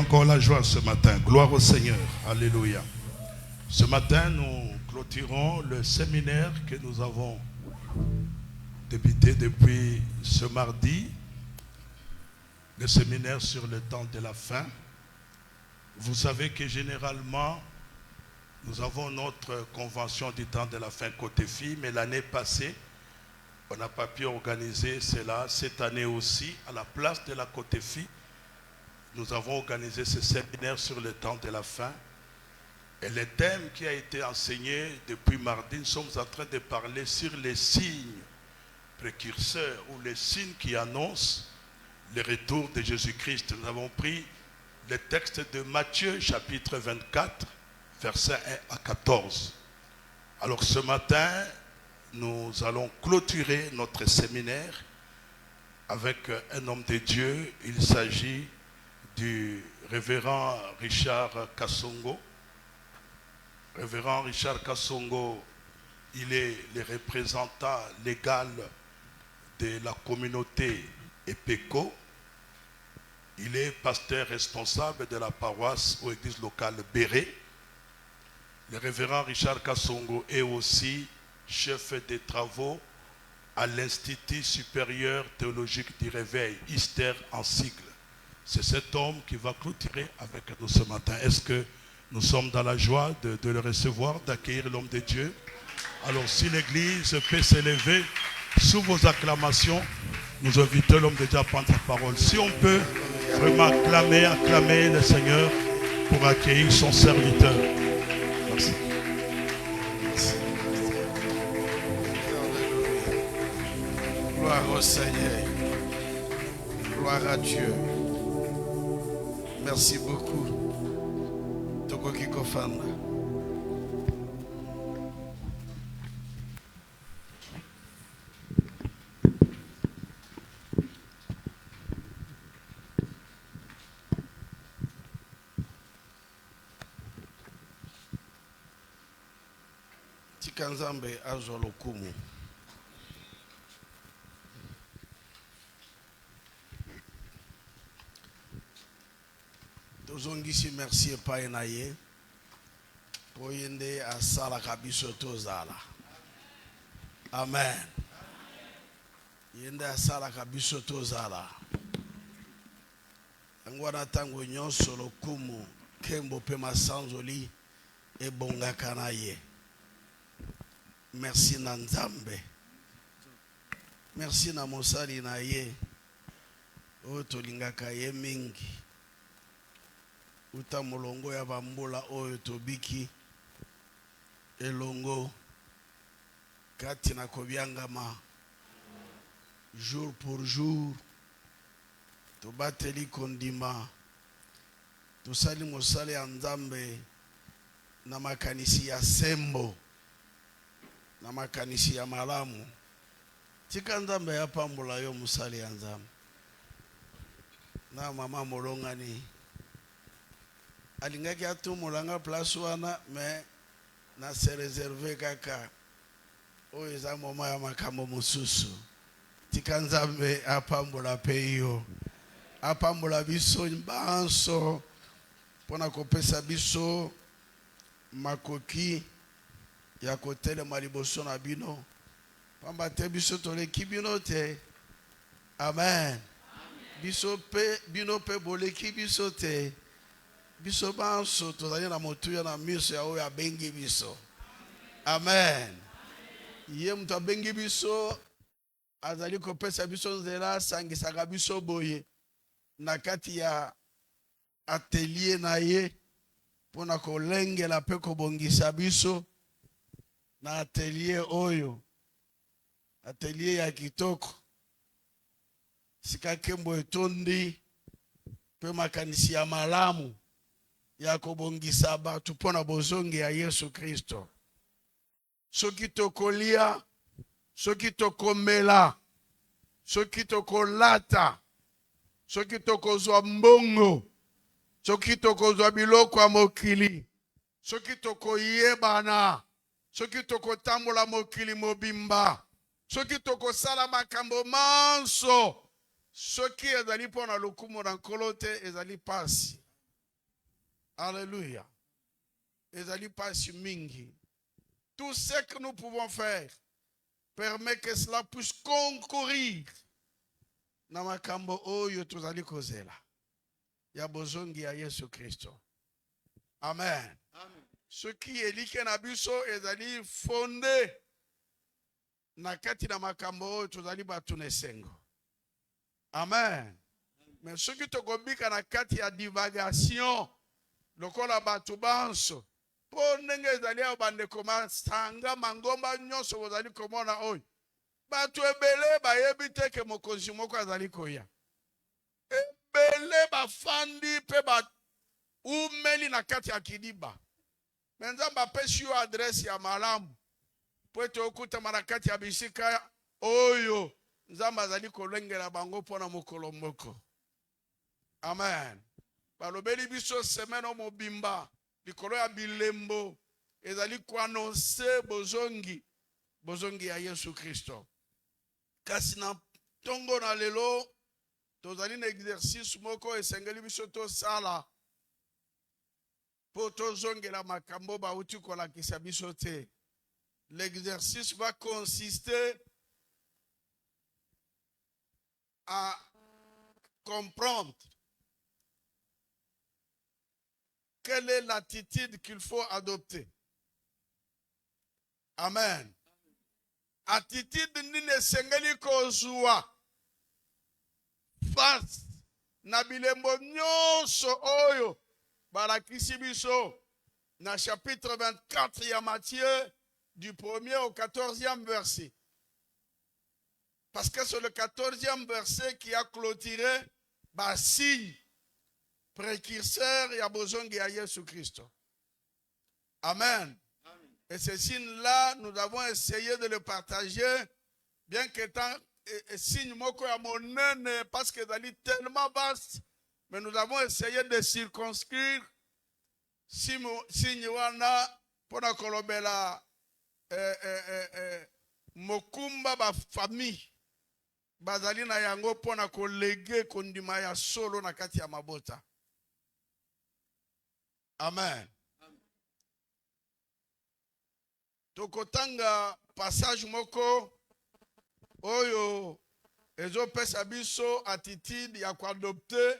encore la joie ce matin. Gloire au Seigneur. Alléluia. Ce matin, nous clôturons le séminaire que nous avons débuté depuis ce mardi. Le séminaire sur le temps de la fin. Vous savez que généralement, nous avons notre convention du temps de la fin côté filles, mais l'année passée, on n'a pas pu organiser cela. Cette année aussi, à la place de la côté filles, nous avons organisé ce séminaire sur le temps de la fin. Et le thème qui a été enseigné depuis mardi, nous sommes en train de parler sur les signes précurseurs ou les signes qui annoncent le retour de Jésus-Christ. Nous avons pris le texte de Matthieu chapitre 24, versets 1 à 14. Alors ce matin, nous allons clôturer notre séminaire avec un homme de Dieu. Il s'agit du révérend Richard Kassongo. Révérend Richard Kassongo, il est le représentant légal de la communauté EPECO. Il est pasteur responsable de la paroisse ou église locale Béré. Le révérend Richard Kassongo est aussi chef des travaux à l'Institut supérieur théologique du Réveil, ISTER en sigle. C'est cet homme qui va clôturer avec nous ce matin. Est-ce que nous sommes dans la joie de le recevoir, d'accueillir l'homme de Dieu? Alors si l'église peut s'élever sous vos acclamations, nous invitons l'homme de Dieu à prendre sa parole. Si on peut vraiment acclamer le Seigneur pour accueillir son serviteur. Merci. Gloire au Seigneur. Gloire à Dieu. Merci beaucoup. Toko Kikofanda. Tikanzambe azolokumu. Tozongisi merci epai na ye po yende asalaka biso tozala. Amen. Yende asalaka biso tozala. Yango wana ntango nyonso lokumu kembo mpe masanzoli ebongaka na ye. Merci na Nzambe. Merci na mosali na ye oyo tolingaka ye mingi. Uta molongo ya bambula oyo tobiki elongo kati na kobiangama jour pour jour tobateli kondima tosali mosali ya Nzambe na makanisi ya sembo na makanisi ya malamu. Tika Nzambe ya pambula yo mosali ya Nzambe na mama molongani alingaki atumulanga place wana mais na se réserver kaka oyo eza moma ya makambo mosusu. Tika Nzambe apambola pe yo apambola biso banso mpona kopesa biso makoki ya kotelema liboso na bino pamba te biso toleki bino te. Amen. Biso pe bino pe boleki biso te. Biso banso tozali na motuya na miso ya oyo abengi biso. Amen. Ye mutu abengi biso azali kopesa biso nzela asangisaka biso boye na kati ya atelier na ye mpona kolengela mpe kobongisa biso na atelier oyo. Atelier ya kitoko sika kembo etondi mpe makanisi ya malamu ya kobongisa batu mpona bozongi ya Yesu Kristo. Soki tokolia, soki tokomela, soki tokolata, soki tokozwa mbongo, soki tokozwa biloko ya mokili, soki tokoyebana, soki tokotambola mokili mobimba, soki tokosala makambo manso, soki ezali mpona lokumu na nkolo te ezali pasi. Alléluia. Ezali pasi mingi. Tout ce que nous pouvons faire permet que cela puisse concourir na makambo oyo tozali kozela ya bozongi ya Yesu Kristo. Amen. Ce qui est like na biso ezali fondé na kati na makambo oyo tozali batu na esengo. Amen. Mais ce qui tokobika na kati ya divagation lokola batu banso po ndenge ezali ya bandeko masanga mangomba nyonso bozali komona oyo batu ebele bayebi te ke mokonzi moko azali koya. Ebele bafandi pe ba umeli na kati ya kidiba. Nzambe apesi yo adresi ya malamu po ete okutama na kati ya bisika oyo Nzambe azali kolengela bango mpona mokolo moko. Amen. Balobeli biso semaine mobimba likolo ya bilembo ezali kuanonse bozongi ya Yesu Kristo. Kasi na tongo na lelo tozali na exercice moko esengeli biso tosala po tozongela makambo bauti kolakisa biso te. L'exercice va consister à comprendre quelle est l'attitude qu'il faut adopter. Amen. Attitude nini esengeli kozwa face na bilembo nyonso oyo balakisi biso na chapitre 24 ya Matthieu du 1er au 14e verset. Parce que c'est le 14e verset qui a clôturé ba signe précurseur ya bozongi ya Yesu Christo. Amen. Et ce signe-là, nous avons essayé de le partager, bien qu'étant signe moko ya monene, parce que c'est tellement vaste, mais nous avons essayé de circonscrire signe wana pona kolobela mokumba ba famille bazali na yango pona kolege kondima ya solo na kati ya mabota. Amen. Tokotanga passage moko oyo ezopesa biso attitude ya kuadopte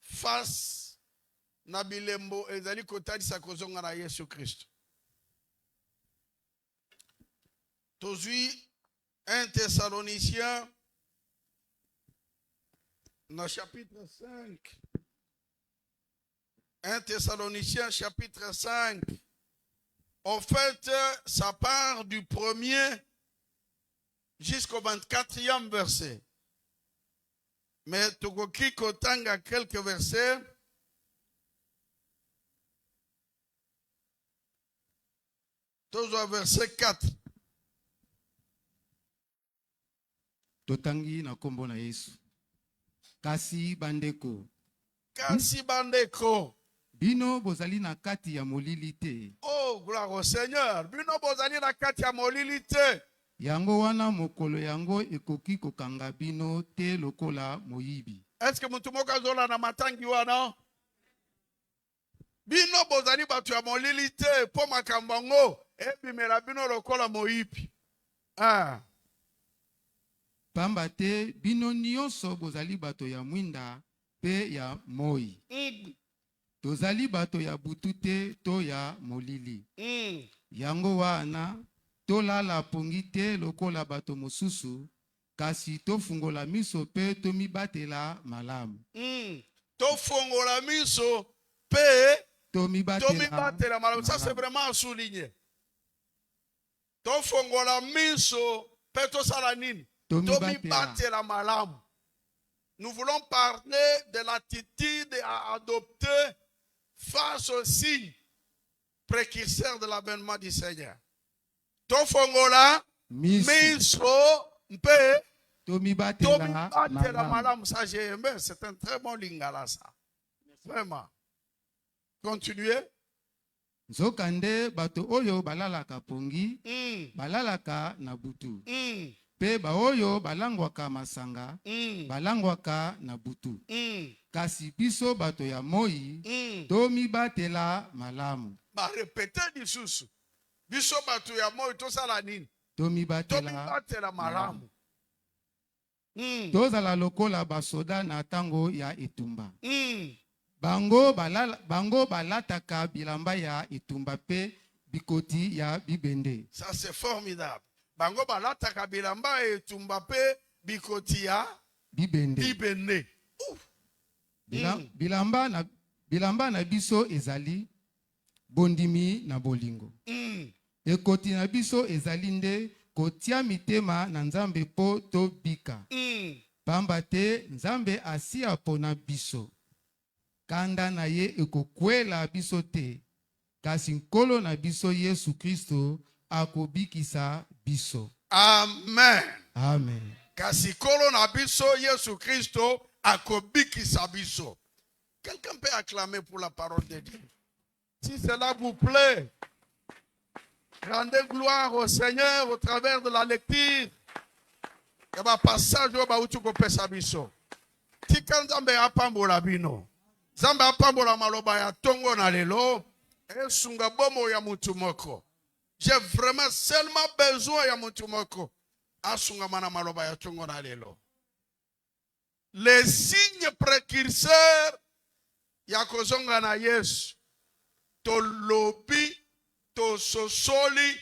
face na bilembo ezali kotalisa kozonga na Yesu Kristo. Tozui 1 Thessaloniciens dans chapitre 5. 1 Thessaloniciens chapitre 5. En fait, ça part du 1er jusqu'au 24e verset. Mais Togoki Kotanga quelques versets. Toujours verset 4. Totangi na kombo na Yesu. Kasi bandeko. Bino bozali na kati ya molili te. Oh, gloire au Seigneur. Bino bozali na kati ya molili te. Yango wana mokolo yango ekoki kokanga bino te lokola moyibi. Est-ce que mutu moko azola na matangi wana? Bino bozali batu ya molili te po makambo ngo ebimela bino lokola moyibi. Ah. Pamba te bino nyonso bozali bato ya mwinda pe ya moi. Tozali bato ya butu te to ya molili. Yango wana tolala pongi te lokola bato mosusu, kasi tofungola miso pe tomibatela malamu. Tofungola miso pe tomibatela malamu. Ça c'est vraiment à souligner. Tofungola miso pe tosala nini? Tomibatela malamu. Nous voulons parler de l'attitude à adopter face au signe précurseur de l'avènement du Seigneur. Tofongola miso mpe tomibatela malamu. Ça j'ai aimé, c'est un très bon lingala ça. Vraiment. Continuez. Zokande bato oyo balalaka pongi, balalaka na butu. pe baoyo balangwaka masanga balangwaka na butu. Kasi biso bato ya moi tomibatela malamu. Ba répéter lisusu. Biso bato ya moi tosala nini? Tomibatela malamu. Tozala lokola basoda na tango ya etumba. Bango balataka bilamba ya etumba pe bikoti ya bibende. Ça c'est formidable. Bango balataka bilamba ya etumba pe bikoti ya bibende. Bilamba na biso ezali bondimi na bolingo. Ekoti na biso ezali nde kotia mitema na Nzambe po to bika. Pamba te Nzambe asia pona biso. Kanda na ye ekokwela biso te. Kasi nkolo na biso Yesu Kristo akobikisa biso. Amen. Amen. Kasi nkolo na biso Yesu Kristo akobikisa biso. Quelqu'un peut acclamer pour la parole de Dieu. Si cela vous plaît, rendez gloire au Seigneur au travers de la lecture. Et ba passage au bautu ko pesa biso. Tika Nzambe apambola bino. Nzambe apambola maloba ya tongo na lelo. Esunga bomo ya mutu moko. J'ai vraiment seulement besoin ya mutu moko. Asunga mana maloba ya tongo na lelo. Les signes précurseurs ya kozonga na Yesu. To lobi, to sosoli,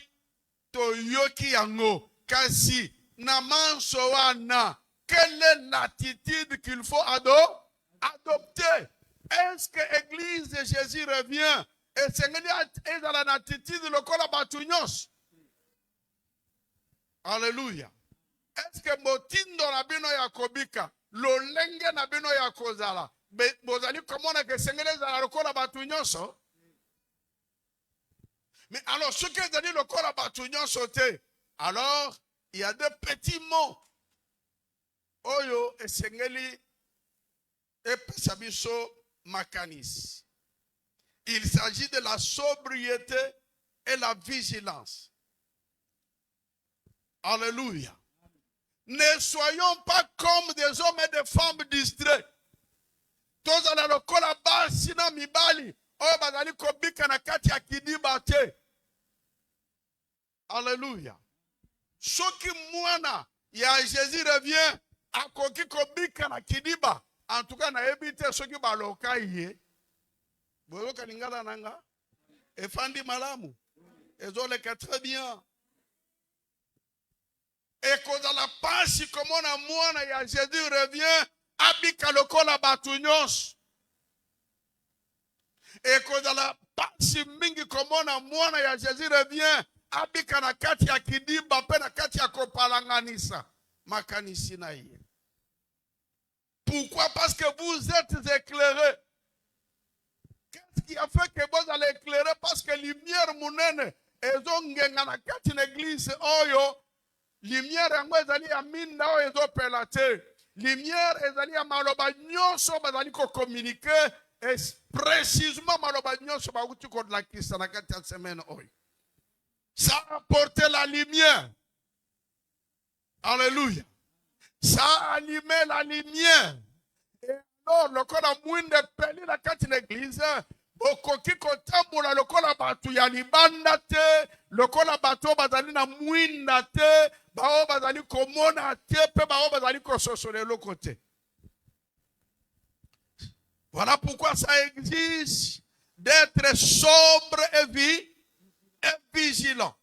to yoki yango. Kasi na manso wana. Quelle est l'attitude qu'il faut adopter? Est-ce que l'église de Jésus revient? Et c'est dans l'attitude de l'école Batunyos. Alléluia. Est-ce que motindo na bino ya kobika, lolenge na bino ya kozala, bozali komona que sengele za l'école Batunyos? Mais alors, ce que dit l'école Batunyos, alors, il y a des petits mots. Oyo et sengeli et pesabiso makanis. Il s'agit de la sobriété et la vigilance. Alléluia. Ne soyons pas comme des hommes et des femmes distraits. Tous à la kola basina mibali. Oyo bazali kobika na kati ya kidiba te. Alléluia. Soki mwana ya Jésus revient akoki kobika na kidiba. En tout cas na ebite soki baloka iye. Boyoka lingala nanga. Efandi malamu. Ezoleka très bien. Et quand la pasi comme on a mwana ya Jésus revient abika lokola batunyos. Et quand la pasi mingi comme on a mwana ya Jésus revient abika na kati ya kidiba pe na kati ya kopalanganisa makanisi na iye. Pourquoi? Parce que vous êtes éclairés. Qu'est-ce qui a fait que vous allez éclairer? Parce que lumière munene ezongenga na kati na église oyo. Lumière yango ezali ya minda oyo ezopela te. Lumière ezali ya maloba nyonso bazali ko communiquer précisément maloba nyonso bauti ko lakisa na kati ya semaine oyo. Ça a apporté la lumière. Alléluia. Ça a allumé la lumière. Et alors, le corps a mouinde peli la kati l'église. Bokoki kotambola lokola batu ya libanda te, lokola batu bazali na mwinda te, bao bazali komona te, pe bao bazali kososole lo côté. Voilà pourquoi ça exige d'être sobre et vigilant.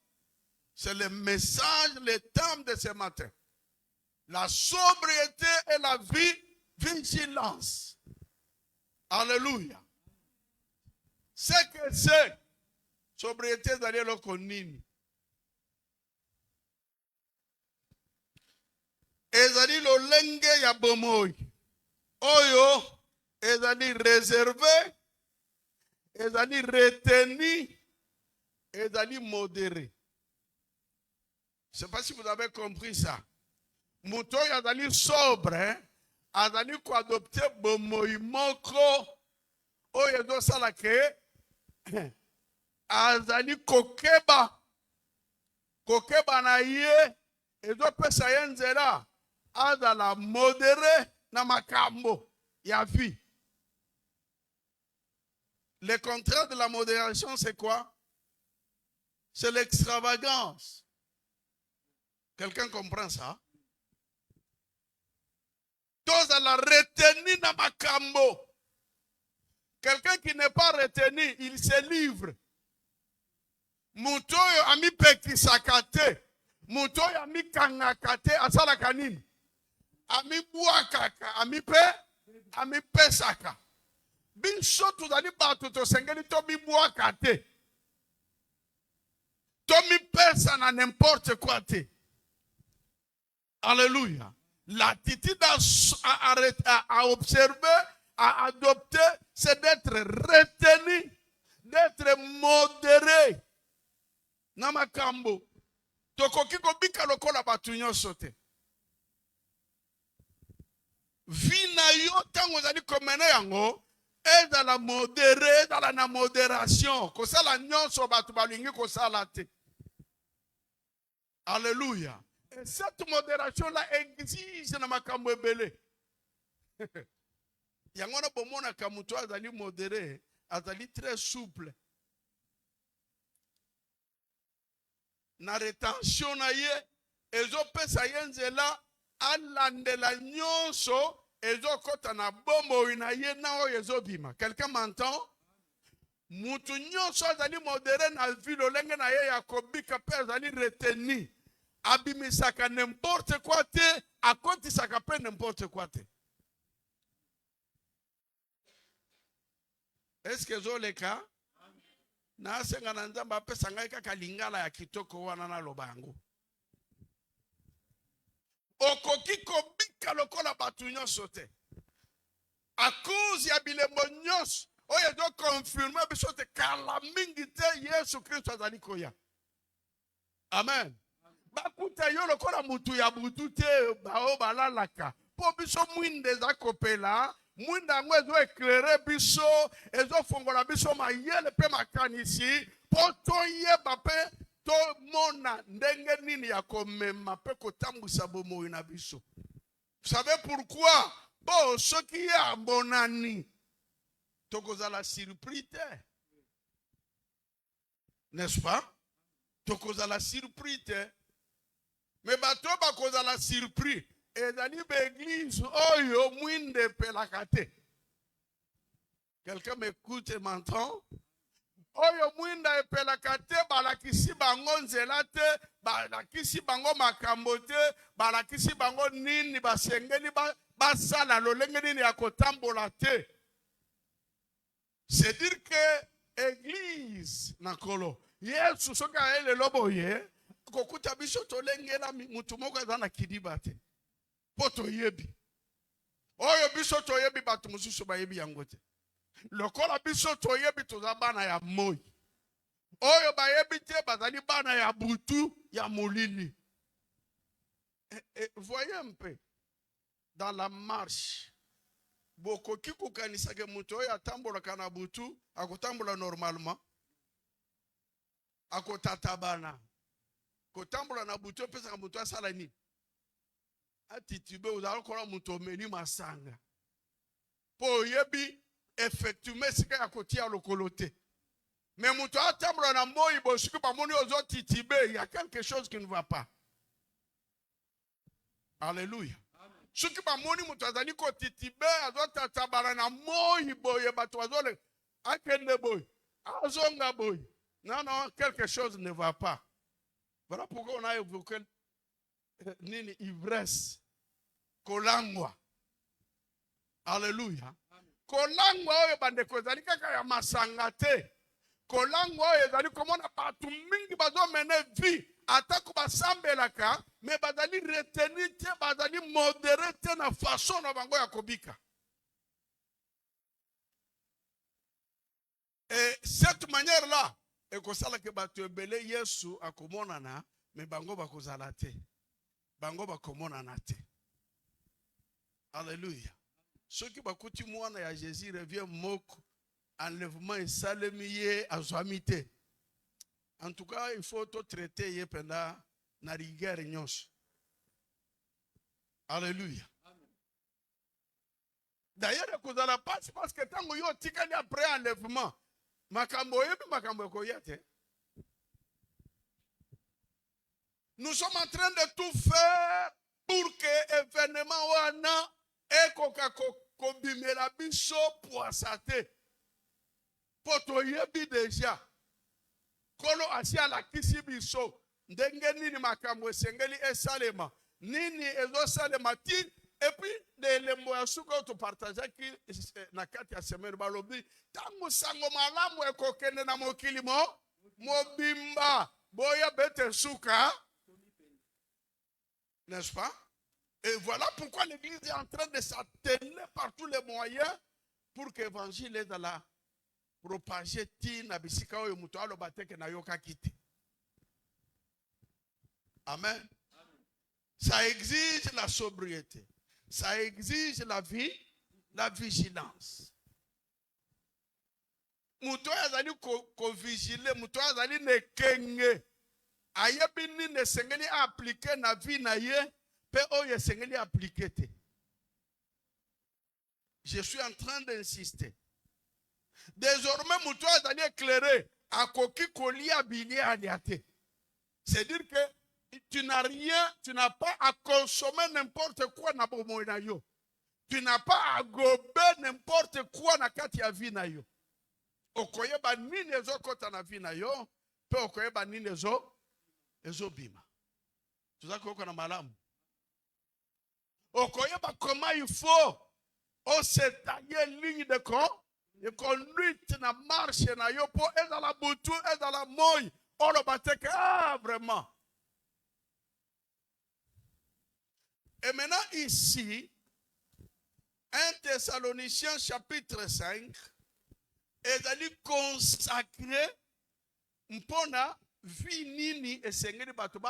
C'est le message, le thème de ce matin. La sobriété et la vigilance. Alléluia. C'est que c'est sobriété d'aller le konini. Ezali lo lenge ya bomoy. Oyo ezali réservé, ezali retenu, ezali modéré. Je ne sais pas si vous avez compris ça. Mouto yazali sobre, azali ko adopter bomoy moko. Oyo do sala ke azali kokeba na ye ezopesa ye nzela azala modéré na makambo ya vie. Le contraire de la modération, c'est quoi? C'est l'extravagance. Quelqu'un comprend ça? Tous à la retenue na makambo. Quelqu'un qui n'est pas retenu, il se livre. Mutoyo ami pekisakate. Mutoyo ami kangakate asala kanini. Ami buakaka, ami pesaka. Binso tuzali batu to sengeli to bibuaka te. To mi pesa na n'importe quoi te. Alléluia. L'attitude à observer, à adopter, c'est d'être retenu, d'être modéré. Namakambo. Tokoki ko bika lokola batu nyonso te. Vina yo tango zali komene yango. Ezala modéré, ezala na modération. Kosala nyonso batu balingi kosala te. Alléluia. Et cette modération-là exige na makambo ebele. Yango na bomona kamuto azali modéré, azali très souple. Na rétention na ye, ezopesa ye nzela alandela nyonso. Ezokota na bombo ina ye na oyo ezobima. Quelqu'un m'entend? Mutu nyonso azali modéré na vie lolenge na ye ya kobika pe azali retenu. Abimisaka n'importe quoi te, akotisaka pe n'importe quoi te. Est-ce que zo le cas? Na senga na nzamba apesa ngai kaka lingala ya kitoko wana na lobango. Okoki kobika lokola batu nyonso te. A cause ya bilembo nyonso oyo ezo confirmer biso te kala mingi te Yesu Kristo azali koya. Amen. Bakuta yo lokola mutu ya butu te bao balalaka. Po biso mwinde za kopela, mwinde yango ezo éclairer biso, ezo fongola biso mayele pe makanisi, po toyeba pe to mona ndenge nini ya komema pe kotambusa bomoi na biso. Vous savez pourquoi? Bon, ce qui est à bonani, tokozala surpris te. N'est-ce pas? Tokozala surpris te. Mais bato bakozala surpris. Et dans l'église, oyo mwinde pelakate. Quelqu'un m'écoute et m'entend? Oyo mwinda epelakate balakisi bango nzela te, balakisi bango makambo te, balakisi bango nini basengeli basala lolenge nini ya kotambola te. C'est dire que église nakolo Yesu soka ele loboye kokuta biso tolengela mutu moko ezana kidiba te. Poto yebi. Oyo biso toyebi batu mususu bayebi yango te. Lokola biso toyebi toza bana ya moi. Oyo bayebi te bazali bana ya butu ya molili. Voyez un peu dans la marche. Bokoki kokanisa ke mutu oyo atambola kana butu akotambola normalement. Akotatabana. Kotambola na butu pesa mutu asala ni. Atitube uzalo kola mutu omeni masanga. Po yebi effectivement sika ya kotia lokolo te. Mais mutu atambola na moi bosuku pamoni ozo titibe, il y a quelque chose qui ne va pas. Alléluia. Suki pamoni mutu azali ko titibe azo tatabana na moi boye bato azole akende boy. Azonga boy. Non, non, quelque chose ne va pas. Voilà pourquoi on a évoqué nini ivresse. Kolangwa. Alléluia. Kolangwa oyo bandeko ezali kaka ya masanga te. Kolangwa oyo ezali komona batu mingi bazo mene vie atako basambelaka me bazali retenu te, bazali modéré te na façon na bango ya kobika. Et cette manière là ekosala ke batu ebele Yesu akomonana me bango bakozala te. Bango bakomonana te. Alléluia. Ceux qui bakuti mwana ya Jésus revient moko enlèvement et salemiye azwamite. En tout cas, il faut tout traiter pendant na rigueur nyonso. Alléluia. D'ailleurs, kozala passe parce que tango yo tikali après enlèvement. Makambo yebi makambo ekoyete. Nous sommes en train de tout faire pour que événement wana ekoka kobimela biso poisate. Poto yebi déjà. Kolo asi alakisi biso. Ndenge nini makambo esengeli esalema. Nini ezo salema ti. Et puis, les moyens que partager qui na kati ya semaine balobi tangu sango malamu ekokende na mokili mobimba boya bete suka, n'est-ce pas? Et voilà pourquoi l'église est en train de s'atteler par tous les moyens pour que l'évangile est dans la propager ti na bisika oyo muto alobate na yoka kiti. Amen. Ça exige la sobriété. Ça exige la vie, la vigilance. Muto azali ko vigile, muto azali ne kenge. Ayebi ni ne sengeli appliquer na vie na ye, pe oye sengeli appliquer te. Je suis en train d'insister. Désormais muto azali éclairé, akoki kolia bili aliate. C'est-à-dire que tu n'as rien, tu n'as pas à consommer n'importe quoi na bomo na yo. Tu n'as pas à gober n'importe quoi na kati ya vie na yo. Okoyeba nini ezo kota na vie na yo, pe okoyeba nini ezo bima. Tuza koko na malamu. Okoyeba comment il faut se tailler ligne de conduite na marche na yo po ezala butu ezala moy. Olo bateke vraiment. Et maintenant ici, 1 Thessaloniciens chapitre 5 est allé consacrer mpona vie nini esengeli bato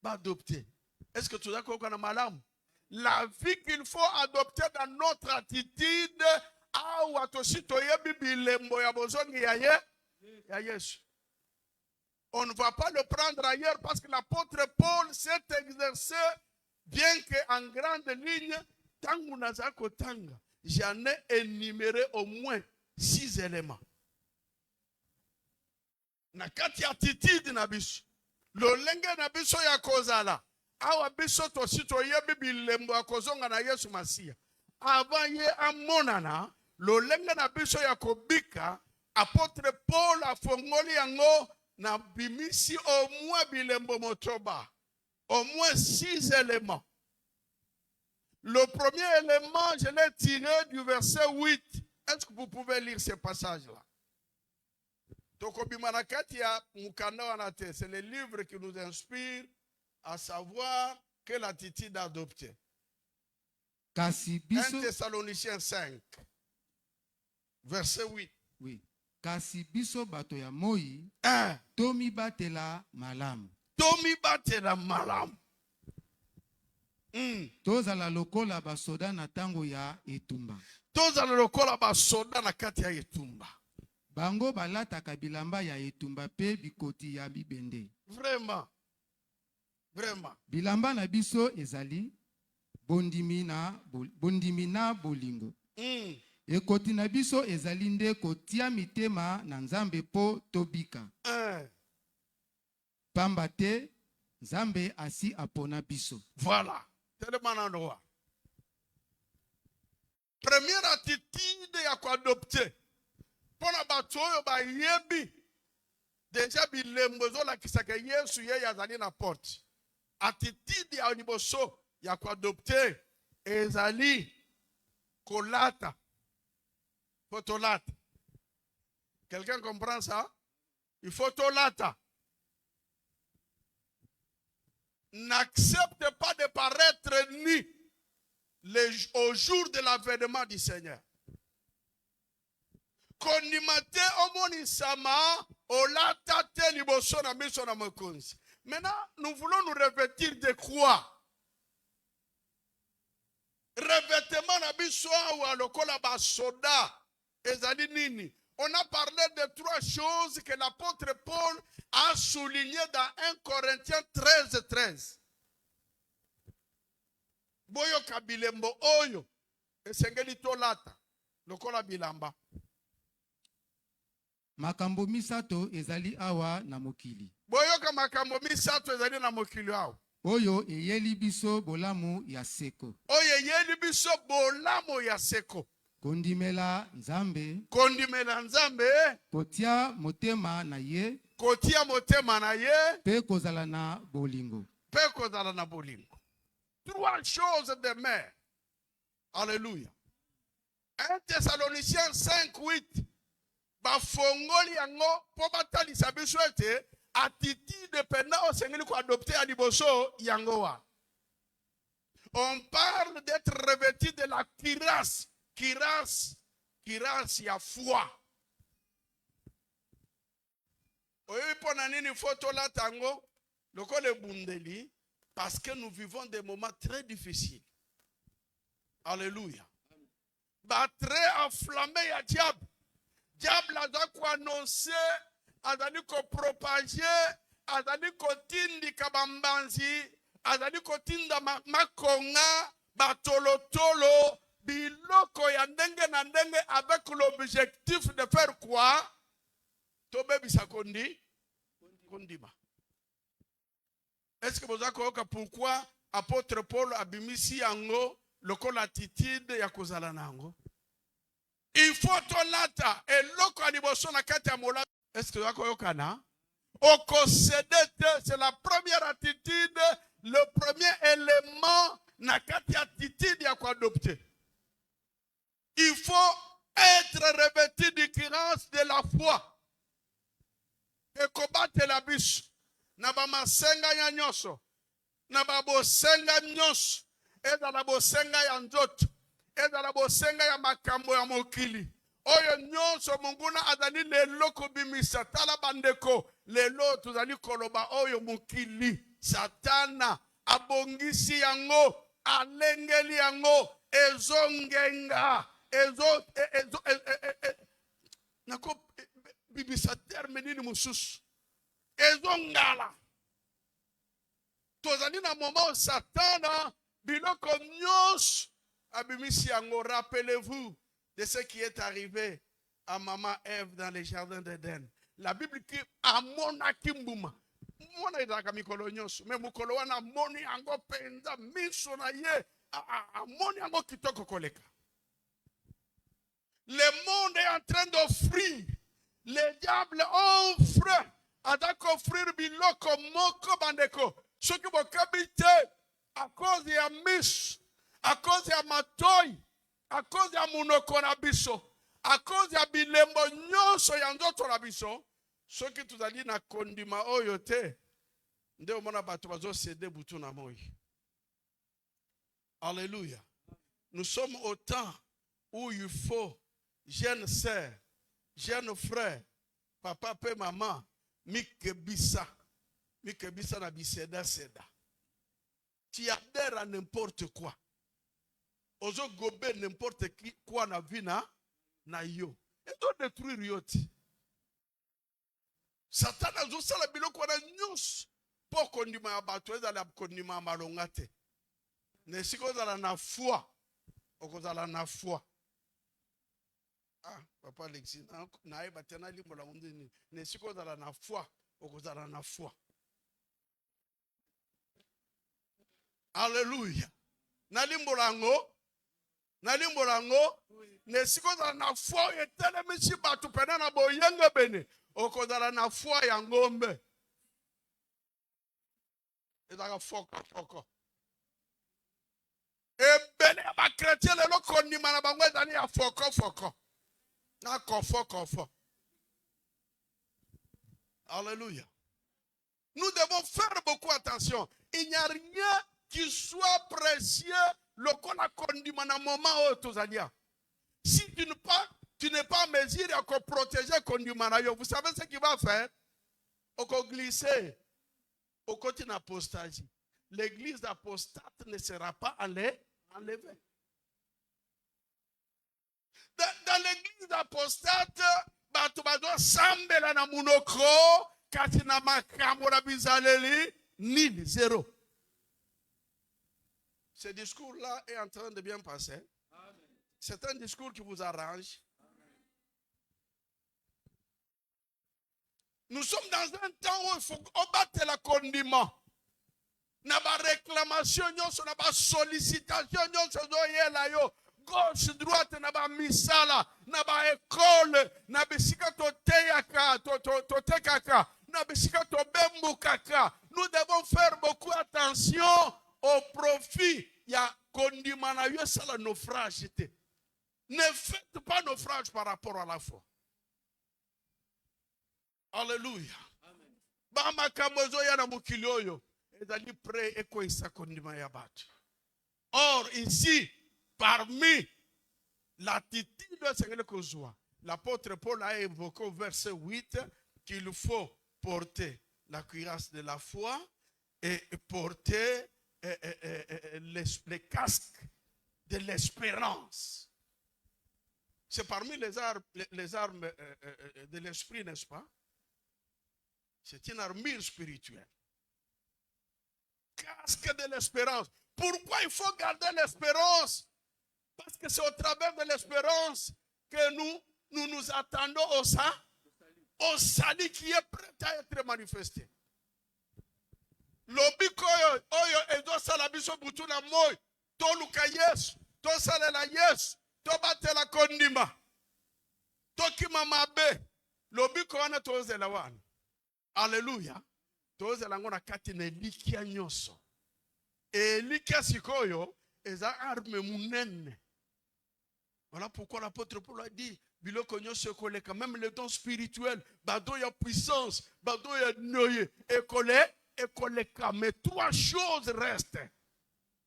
adopter. Est-ce que tu as compris na malamu? La vie qu'il faut adopter dans notre attitude awa atoshito yebi bilembo ya bozongi ya Yesu. On ne va pas le prendre ailleurs parce que l'apôtre Paul s'est exercé. Bien qu'en grande ligne, tangu nazako tanga, j'en ai énuméré au moins 6 éléments. Na kati attitude na biso, lolenge na biso ya kozala, awa biso tosito yebi bilembo ya kozonga na Yesu Masia. Avant ye amonana, lolenge na biso ya kobika, apôtre Paul a fongoli yango na bimisi au moins bilembo motoba. Au moins 6 éléments. Le premier élément, je l'ai tiré du verset 8. Est-ce que vous pouvez lire ce passage-là? C'est le livre qui nous inspire à savoir quelle attitude adopter. 1 Thessaloniciens 5, verset 8. Oui. Kasi biso bato ya moi, tomi batela malamu. Tomi batela malamu. Tozala lokola basoda na tango ya etumba. Tozala lokola basoda na kati ya etumba. Bango balataka bilamba ya etumba pe bikoti ya bibende. Vraiment. Vraiment. Bilamba na biso ezali bondimi na bolingo. Ekoti na biso ezali nde kotia mitema na Nzambe po tobika. Pamba te Nzambe asi apona biso. Voilà. Première attitude ya ko adopter. Pona bato oyo ba yebi. Déjà bilembo zo la kisaka Yesu ye yazali na porte. Attitude ya liboso ya ko adopter ezali kolata. Fotolata. Quelqu'un comprend ça? Il faut tolata. N'accepte pas de paraître nu au jour de l'avènement du Seigneur. Konimate omoni sama olata te liboso na miso na mokonzi. Maintenant, nous voulons nous revêtir de quoi? Revêtement na biso wa lokola ba soda ezali nini? On a parlé de 3 choses que l'apôtre Paul a soulignées dans 1 Corinthiens 13, 13. boyoka bilembo oyo esengeli tolata lokola bilamba. Makambo misato ezali awa na mokili. Boyoka makambo misato ezali na mokili awa. Oyo eyeli biso bolamu ya seko. Oyo eyeli biso bolamu ya seko. Kondimela Nzambe. Kondimela Nzambe. Kotia motema na ye. Kotia motema na ye. Pe kozala na bolingo. Pe kozala na bolingo. Trois choses de mer. Alléluia. 1 Thessaloniciens 5:8. Bafongoli yango po batalisa biso ete attitude pena osengeli ko adopter aliboso yango wa. On parle d'être revêtu de la cuirasse. Cuirasse ya foi. Oyo pona nini photo la tango lokole bundeli parce que nous vivons des moments très difficiles. Alléluia. Ba très enflammé ya diable. Diable a ko annoncer, azali ko propager, azali ko tindi kabambanzi, azali ko tinda makonga, batolotolo, biloko ya ndenge na ndenge avec l'objectif de faire quoi? Tobebisa kondima. Est-ce que vous avez pourquoi apôtre Paul abimisi yango lokola attitude ya kozala nango? Il faut tolata eloko aliboso na kati ya mola. Est-ce que vous avez yokana? C'est la première attitude, le premier élément na kati ya attitude ya ko adopter. Il faut être revêtu du cuirasse de la foi. Et combattre la biche. Na ba masenga ya nyoso. Na ba bosenga nyoso. Et na bosenga ya nzoto. Et na bosenga ya makambo ya mokili. Oyo nyoso munguna azali lelo kubimisa. Tala bandeko. Lelo tuzali koloba oyo mokili. Satana abongisi yango. Alengeli yango. Ezongenga. Nako bibisa terme nini mususu ezongala tozali na moment Satana biloko nyos abimisi yango. Rappelez-vous de ce qui est arrivé à maman Ève dans les jardins d'Éden. La Bible qui amonaki mbuma mona ezaka mikolo nyos mais mukolo wana moni yango penza miso na ye amoni yango kitoko koleka. Le monde est en train d'offrir. Les diables offrent. Adak offrir biloko moko bandeko. Ce qui vous habite à cause de la miche, à cause de la matoi, à cause de la monokonabiso, à cause de la bilembo nyonso yanzoto nabiso. Ce qui tu as dit na kondima oyote. Nde omona bato bazo céder butu na moi. Alléluia. Nous sommes au temps où il faut jeune sœur, jeune frère, papa pe maman, mikebisa na biseda seda. Tu adhères à n'importe quoi. Ozo gobe n'importe quoi na vina na yo. Et to détruire yoti. Satan azo sala biloko na nyos po kondima ya bato ezala kondima malongate. Ne siko zala na foi. Okozala na foi. Ah, papa Alexis, na batena limbo la mundini. Ne siko zala na foi, okozala na foi. Alléluia. Na limbo lango, ne siko zala na foi etele misi batu pena na boyenge bene. Okozala na foi ya ngombe. Ezaka foko. Ebele ba chrétien le kondima na bango ezali ya foko. Na kofo. Alléluia. Nous devons faire beaucoup attention. Il n'y a rien qui soit précieux le qu'on a condamné dans moment où tozalia. Si tu n'es pas en mesure de protéger condamné, vous savez ce qu'il va faire? On va glisser au côté d'apostasie. L'église apostate ne sera pas enlevée. Dans l'église apostate, batu sambela na munoko, kati na makambo na bizaleli, nil, zéro. Ce discours-là est en train de bien passer. C'est un discours qui vous arrange. Nous sommes dans un temps où il faut battre la condiment. N'a pas réclamation, n'a pas sollicitation, n'a pas gauche, droite, n'a pas misala, n'a pas école, n'a pas sika to teyaka, to tekaka, n'a pas sika to bembukaka. Nous devons faire beaucoup attention au profit. Il y a condiment na yo sala naufrage. Ne faites pas naufrage par rapport à la foi. Alléluia. Bama kamozo ya na mukili oyo ezali prêt ekoisa kondima ya batu. Or ici parmi l'attitude de kozwa, l'apôtre Paul a évoqué au verset 8 qu'il faut porter la cuirasse de la foi et porter les casques de l'espérance. C'est parmi les armes de l'esprit, n'est-ce pas? C'est une armure spirituelle. Casque de l'espérance. Pourquoi il faut garder l'espérance? Parce que c'est au travers de l'espérance que nous attendons au salut qui est prêt à être manifesté. Lobiko oyo ezo sala biso butu na moy to luka Yesu to salela Yesu to batela kondima to kimama be lobiko wana to zela wana. Alléluia. Tozela ngona kati na likia nyoso. Et likia sikoyo eza arme munene. Voilà pourquoi l'apôtre Paul a dit biloko nyoso koleka même les dons spirituels, bado ya puissance, bado ya noye ekoleka, mais trois choses restent.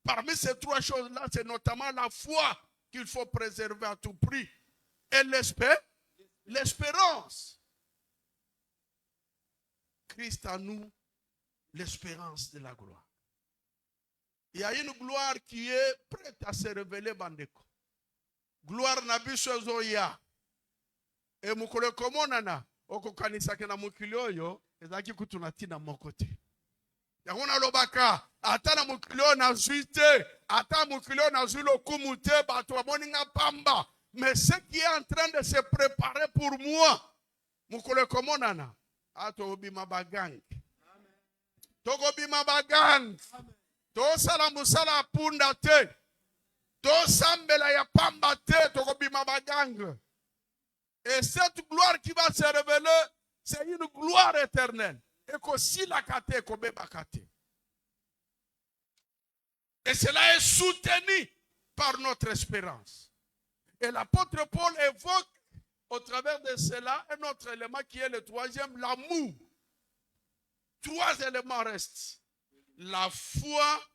Parmi ces trois choses-là, c'est notamment la foi qu'il faut préserver à tout prix et l'espérance. Christ en nous, l'espérance de la gloire. Il y a une gloire qui est prête à se révéler, bandeko. Gloire na biso zoya. E mukole komonana okokanisa ke na mukili oyo ezaki kutunatina mokote. Yakona lobaka ata na mukili oyo na zuite, ata mukili oyo na zulo kumute bato bamoninga pamba. Mais ce qui est en train de se préparer pour moi, mukole komonana ato bima bagang. Togo bima bagang. To sala musala punda te. To sambela ya pamba te togo bima bagang. Et cette gloire qui va se révéler, c'est une gloire éternelle. Et qu'aussi la kate kobe bakate. Et cela est soutenu par notre espérance. Et l'apôtre Paul évoque au travers de cela un autre élément qui est le troisième, l'amour. Trois éléments restent. La foi,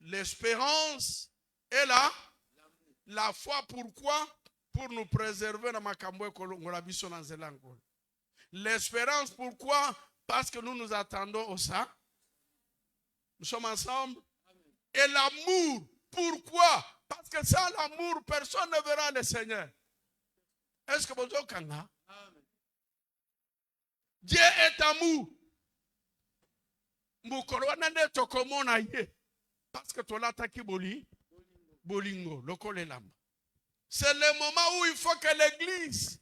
l'espérance et la foi. Pourquoi? Pour nous préserver dans makambo ngolabiso na nzelango. L'espérance, pourquoi? Parce que nous nous attendons au ça. Nous sommes ensemble. Et l'amour, pourquoi? Parce que sans l'amour, personne ne verra le Seigneur. Est-ce que vous avez? Dieu est amour. Parce que tu l'as attaqué bolingo, lokolelam. C'est le moment où il faut que l'Église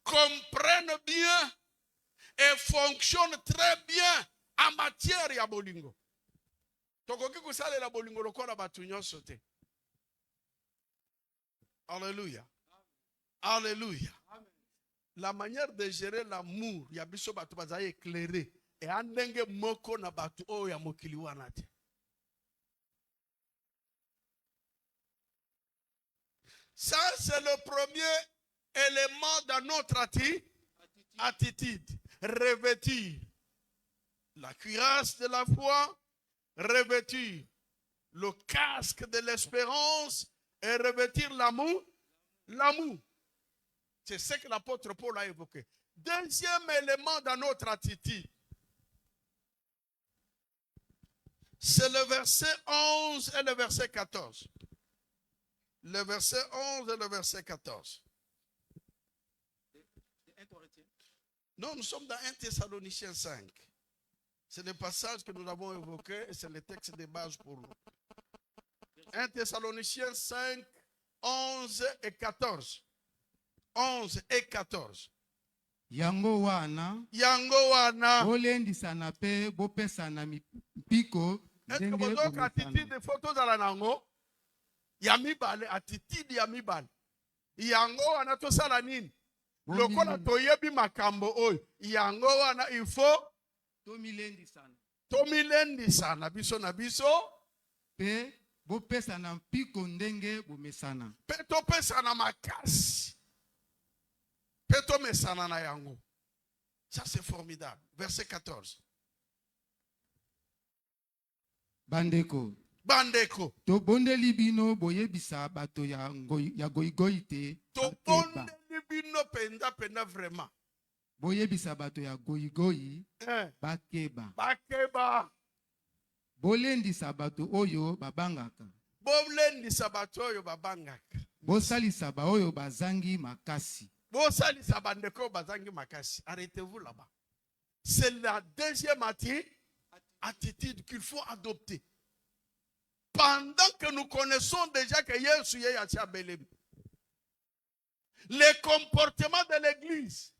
comprenne bien et fonctionne très bien en matière de bolingo. Tokoki kusale la bolingo lokola batu nyonso te. Alléluia. Alléluia. La manière de gérer l'amour, ya biso batu bazaye éclairé et andenge moko na batu o ya mokili wana te. Ça, c'est le premier élément dans notre attitude. Revêtir la cuirasse de la foi, revêtir le casque de l'espérance et revêtir l'amour. L'amour. C'est ce que l'apôtre Paul a évoqué. Deuxième élément dans notre attitude, c'est le verset 11 et le verset 14. Le verset 11 et le verset 14. Non, nous sommes dans 1 Thessaloniciens 5. C'est le passage que nous avons évoqué et c'est le texte de base pour 1 Thessaloniciens 5, 11 et 14. 11 et 14. Yango wana bolendisana pe bopesana mpiko. Est-ce que vous avez attitude de photos à la nango? Yamibale, attitude yamibale. Yango wana to sala nini? Lokola toyebi makambo oyo. Yango wana il faut tomilendisana biso na biso pe bopesana mpiko ndenge bomesana. Pe topesana makasi. Pe tomesana na yango. Ça c'est formidable. Verset 14. Bandeko. To bondeli bino boyebisa bato ya goigoi te. To bondeli bino penda vraiment. Boyebisa bato ya goigoi bakeba. Bakeba. Bolendisa bato oyo babangaka. Bolendisa bato oyo babangaka. Bosalisa ba oyo bazangi makasi. Bosalisa bandeko bazangi makasi. Arrêtez-vous là-bas. C'est la deuxième attitude qu'il faut adopter. Pendant que nous connaissons déjà que Jésus est à Belém. Les comportements de l'église,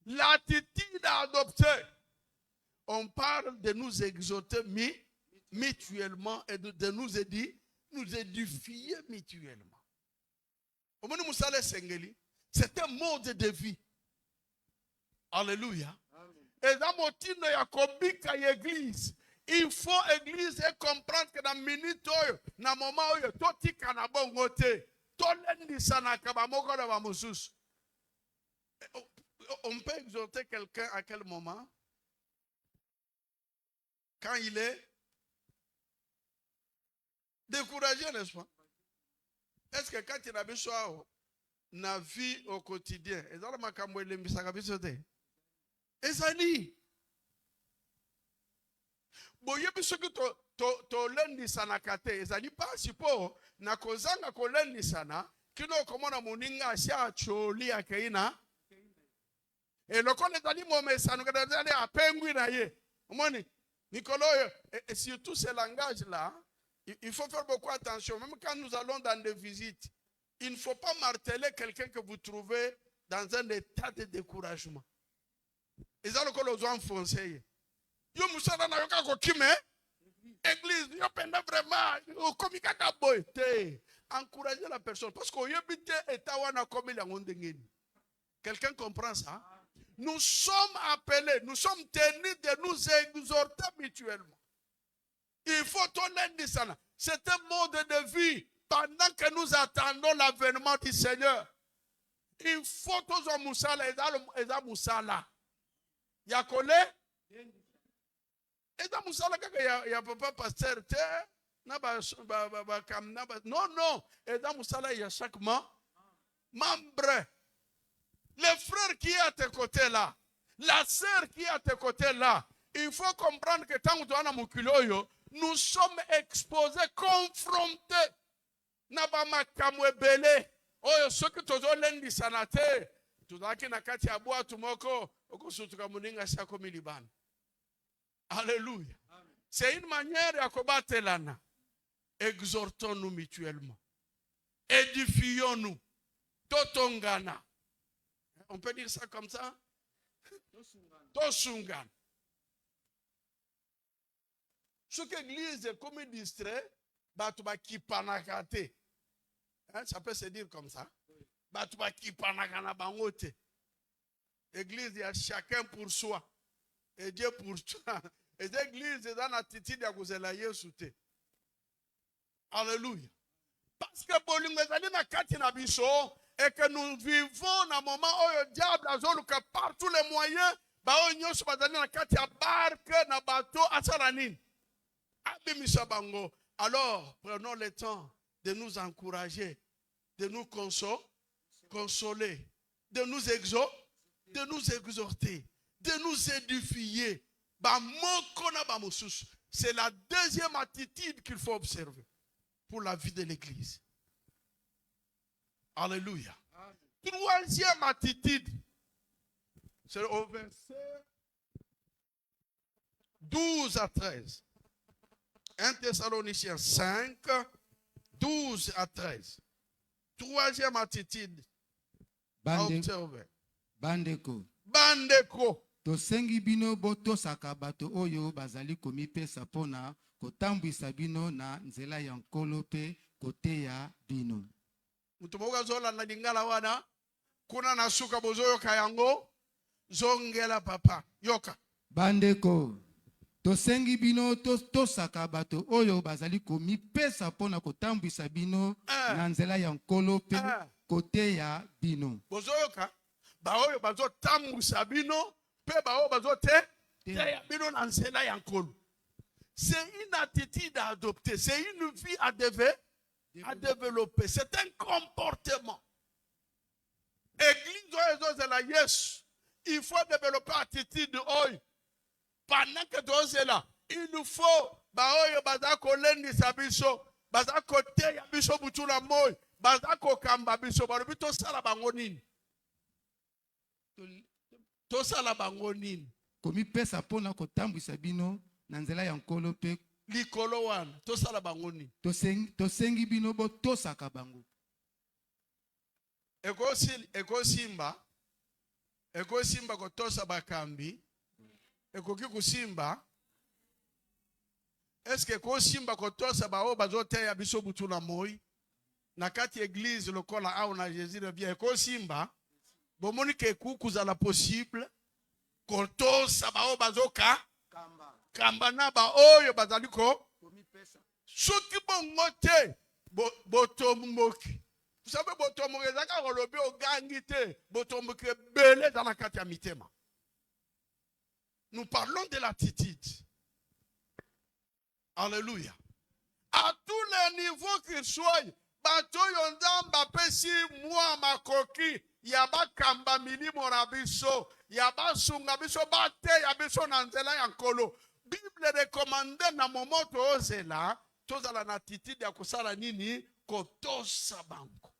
l'attitude à adopter, on parle de nous exhorter mutuellement et de nous édifier mutuellement. C'est un mode de vie. Alléluia. Et dans mon titre, il y a l'église. Il faut l'église et comprendre que dans la minute, dans le moment où il y a un bon côté, on peut exhorter quelqu'un à quel moment? Quand il est découragé, n'est-ce pas? Est-ce que quand il a besoin de la vie au quotidien, et dans le makambo il est ezali boyebi soki tolendisana kate ezali pasi po na kozanga kolendisana kino okomona moninga asi acholi akei na eloko ezali momesano ezali apengwi na ye omoni mikolo oyo et surtout ce langage là il faut faire beaucoup attention même quand nous allons dans des visites il ne faut pas marteler quelqu'un que vous trouvez dans un état de découragement. Ils ont le gens enfoncé. Yo musala na yoka ko kime église yo penda vraiment comme kaka boy te encourager la personne parce que yebite etawana comme il ngondengeni. Quelqu'un comprend ça? Nous sommes appelés, nous sommes tenus de nous exhorter mutuellement. Il faut tourner ça. C'est un mode de vie pendant que nous attendons l'avènement du Seigneur. Il faut tous en musala et musala. Yakole et dans musala kaka ya papa pasteur te na ba non et dans musala il y a chaque membre. Le frère qui est à tes côtés là, la sœur qui est à tes côtés là, il faut comprendre que tant que nous sommes exposés, confrontés. Naba makamwe bele oyo soki tozolendi sanate tuzaki na kati ya bwa tumoko okusutuka muninga sako milibana. Alléluia. C'est une manière ya kobatelana. Exhortons-nous mutuellement. Édifions-nous. Totongana. On peut dire ça comme ça? Tosungan. Ce que l'église est comme distrait, ça peut se dire comme ça. L'église, il y a chacun pour soi. Et Dieu pour toi. Et l'église est dans l'attitude de Gouzela Yesute. Alléluia. Parce que et que nous vivons dans un moment où le diable a par tous les moyens, alors prenons le temps de nous encourager, de nous consoler, de nous exhorter, de nous édifier. C'est la deuxième attitude qu'il faut observer pour la vie de l'église. Alléluia. Troisième attitude, c'est au verset 12 à 13. 1 Thessaloniciens 5, 12 à 13. Troisième attitude à observer. Bandeko. Bandeko. Tosengi bino botosaka bato oyo bazali komipesa pona kotambwisa bino na nzela ya nkolo pe koteya bino. Mutumoga zola na lingala wana. Kuna nasuka bozoyo kayango. Zongela papa. Yoka. Bandeko. Tosengi bino tosaka bato oyo bazali komipesa pona kotambwisa bino na nzela ya nkolo pe koteya bino. Bozoyoka. Baoyo bazo tambwisa bino pe baoyo bazo teya bino na nzela ya nkolo. C'est une attitude à adopter. C'est une vie à développer. C'est un comportement. Église de la Yesu. Il faut développer attitude oyo. Pendant que tu es là, il nous faut baoyo bazako lendi sabiso, bazako teya biso butula moy, bazako kamba biso, barobi to sala bango nini. To sala bango nini. Komi pesa pona kotambwisa bino na nzela ya nkolo pe likolo wana to sala bango nini. Tosengi bino botosaka bango. Eko simba kotosa bakambi. Ekoki kusimba. Eske ko simba kotosa bao bazoteya biso butula moi. Na kati église lokola au na Jésus revient. Eko simba. Bomoni ke kukuzala possible. Kotosa bao bazoka. Kamba na ba oyo bazaliko. Soki bongote. Botomoki. Vous savez, botomoki zaka rolobi o gangite. Botomoki bele dans la kati ya mitema. Nous parlons de l'attitude. Alléluia. À tous les niveaux qu'ils soient, bato yonzamba pesi mwa makoki, yaba kamba milimo rabiso, yaba sunga biso bate yabiso nanzela yankolo. Bible recommande na momoto ozela, tozala na attitude ya kusala nini, kotosa banko.